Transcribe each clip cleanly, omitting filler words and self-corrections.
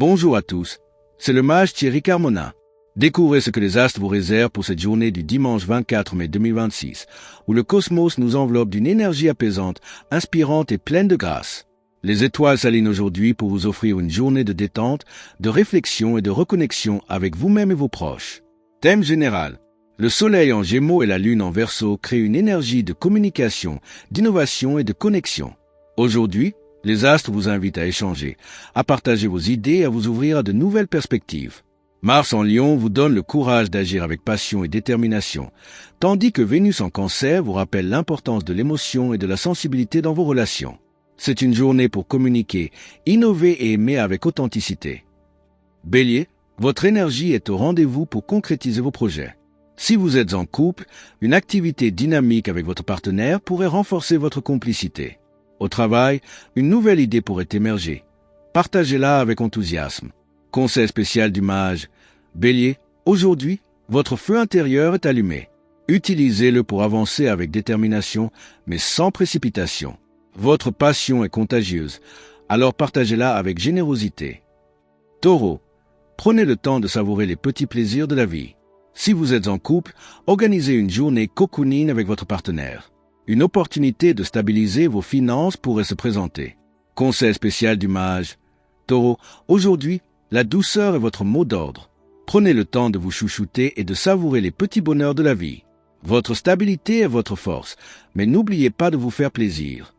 Bonjour à tous, c'est le mage Thierry Carmona. Découvrez ce que les astres vous réservent pour cette journée du dimanche 24 mai 2026, où le cosmos nous enveloppe d'une énergie apaisante, inspirante et pleine de grâce. Les étoiles s'alignent aujourd'hui pour vous offrir une journée de détente, de réflexion et de reconnexion avec vous-même et vos proches. Thème général. Le soleil en Gémeaux et la lune en Verseau créent une énergie de communication, d'innovation et de connexion. Aujourd'hui, les astres vous invitent à échanger, à partager vos idées et à vous ouvrir à de nouvelles perspectives. Mars en Lion vous donne le courage d'agir avec passion et détermination, tandis que Vénus en Cancer vous rappelle l'importance de l'émotion et de la sensibilité dans vos relations. C'est une journée pour communiquer, innover et aimer avec authenticité. Bélier, votre énergie est au rendez-vous pour concrétiser vos projets. Si vous êtes en couple, une activité dynamique avec votre partenaire pourrait renforcer votre complicité. Au travail, une nouvelle idée pourrait émerger. Partagez-la avec enthousiasme. Conseil spécial du mage. Bélier, aujourd'hui, votre feu intérieur est allumé. Utilisez-le pour avancer avec détermination, mais sans précipitation. Votre passion est contagieuse, alors partagez-la avec générosité. Taureau, prenez le temps de savourer les petits plaisirs de la vie. Si vous êtes en couple, organisez une journée cocooning avec votre partenaire. Une opportunité de stabiliser vos finances pourrait se présenter. Conseil spécial du mage. Taureau, aujourd'hui, la douceur est votre mot d'ordre. Prenez le temps de vous chouchouter et de savourer les petits bonheurs de la vie. Votre stabilité est votre force, mais n'oubliez pas de vous faire plaisir.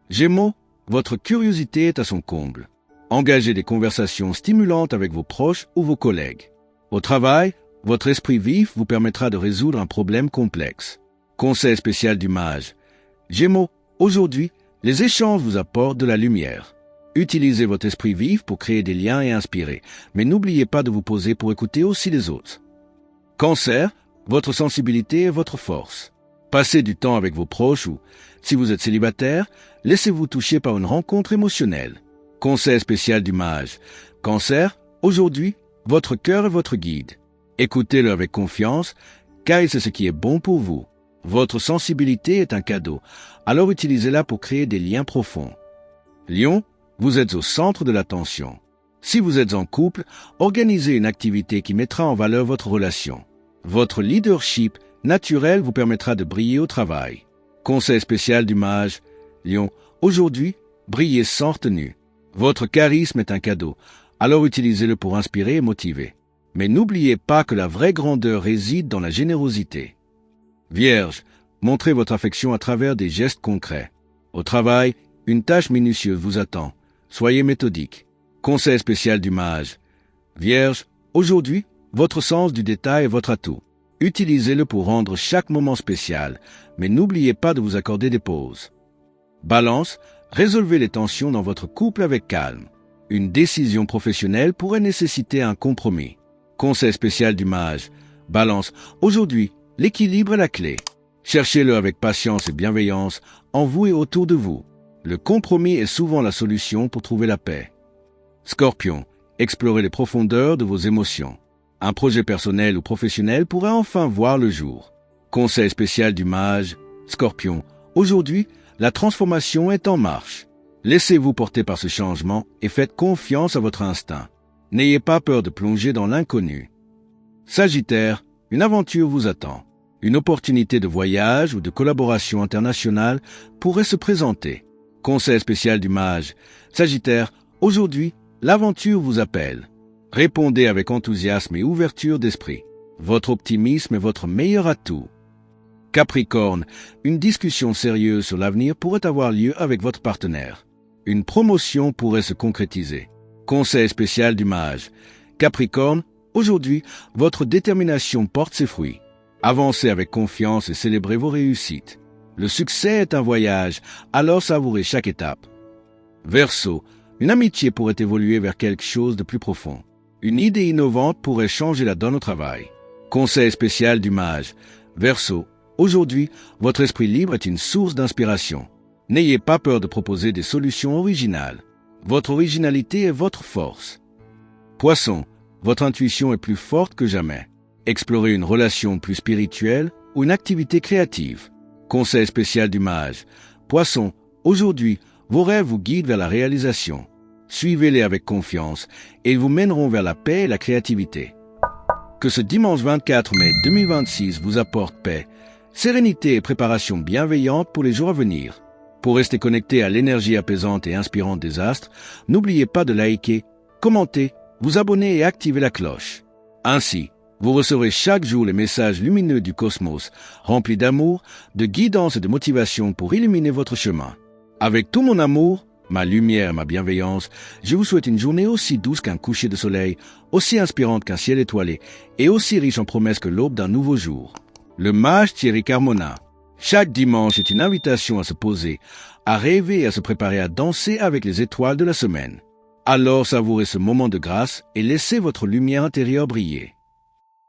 Gémeaux, votre curiosité est à son comble. Engagez des conversations stimulantes avec vos proches ou vos collègues. Au travail, votre esprit vif vous permettra de résoudre un problème complexe. Conseil spécial du mage. Gémeaux, aujourd'hui, les échanges vous apportent de la lumière. Utilisez votre esprit vif pour créer des liens et inspirer, mais n'oubliez pas de vous poser pour écouter aussi les autres. Cancer, votre sensibilité est votre force. Passez du temps avec vos proches ou, si vous êtes célibataire, laissez-vous toucher par une rencontre émotionnelle. Conseil spécial du mage. Cancer, aujourd'hui, votre cœur est votre guide. Écoutez-le avec confiance, car c'est ce qui est bon pour vous. Votre sensibilité est un cadeau, alors utilisez-la pour créer des liens profonds. Lion, vous êtes au centre de l'attention. Si vous êtes en couple, organisez une activité qui mettra en valeur votre relation. Votre leadership naturel vous permettra de briller au travail. Conseil spécial du mage. Lion, aujourd'hui, brillez sans retenue. Votre charisme est un cadeau, alors utilisez-le pour inspirer et motiver. Mais n'oubliez pas que la vraie grandeur réside dans la générosité. Vierge, montrez votre affection à travers des gestes concrets. Au travail, une tâche minutieuse vous attend. Soyez méthodique. Conseil spécial du mage. Vierge, aujourd'hui, votre sens du détail est votre atout. Utilisez-le pour rendre chaque moment spécial, mais n'oubliez pas de vous accorder des pauses. Balance, résolvez les tensions dans votre couple avec calme. Une décision professionnelle pourrait nécessiter un compromis. Conseil spécial du mage. Balance, aujourd'hui, l'équilibre est la clé. Cherchez-le avec patience et bienveillance en vous et autour de vous. Le compromis est souvent la solution pour trouver la paix. Scorpion, explorez les profondeurs de vos émotions. Un projet personnel ou professionnel pourrait enfin voir le jour. Conseil spécial du mage. Scorpion, aujourd'hui, la transformation est en marche. Laissez-vous porter par ce changement et faites confiance à votre instinct. N'ayez pas peur de plonger dans l'inconnu. Sagittaire, une aventure vous attend. Une opportunité de voyage ou de collaboration internationale pourrait se présenter. Conseil spécial du mage. Sagittaire, aujourd'hui, l'aventure vous appelle. Répondez avec enthousiasme et ouverture d'esprit. Votre optimisme est votre meilleur atout. Capricorne, une discussion sérieuse sur l'avenir pourrait avoir lieu avec votre partenaire. Une promotion pourrait se concrétiser. Conseil spécial du mage. Capricorne, aujourd'hui, votre détermination porte ses fruits. Avancez avec confiance et célébrez vos réussites. Le succès est un voyage, alors savourez chaque étape. Verseau, une amitié pourrait évoluer vers quelque chose de plus profond. Une idée innovante pourrait changer la donne au travail. Conseil spécial du mage. Verseau, aujourd'hui, votre esprit libre est une source d'inspiration. N'ayez pas peur de proposer des solutions originales. Votre originalité est votre force. Poisson, votre intuition est plus forte que jamais. Explorez une relation plus spirituelle ou une activité créative. Conseil spécial du mage. Poisson, aujourd'hui, vos rêves vous guident vers la réalisation. Suivez-les avec confiance et ils vous mèneront vers la paix et la créativité. Que ce dimanche 24 mai 2026 vous apporte paix, sérénité et préparation bienveillante pour les jours à venir. Pour rester connecté à l'énergie apaisante et inspirante des astres, n'oubliez pas de liker, commenter, vous abonner et activer la cloche. Ainsi, vous recevrez chaque jour les messages lumineux du cosmos, remplis d'amour, de guidance et de motivation pour illuminer votre chemin. Avec tout mon amour, ma lumière, ma bienveillance, je vous souhaite une journée aussi douce qu'un coucher de soleil, aussi inspirante qu'un ciel étoilé, et aussi riche en promesses que l'aube d'un nouveau jour. Le mage Thierry Carmona. Chaque dimanche est une invitation à se poser, à rêver et à se préparer à danser avec les étoiles de la semaine. Alors savourez ce moment de grâce et laissez votre lumière intérieure briller.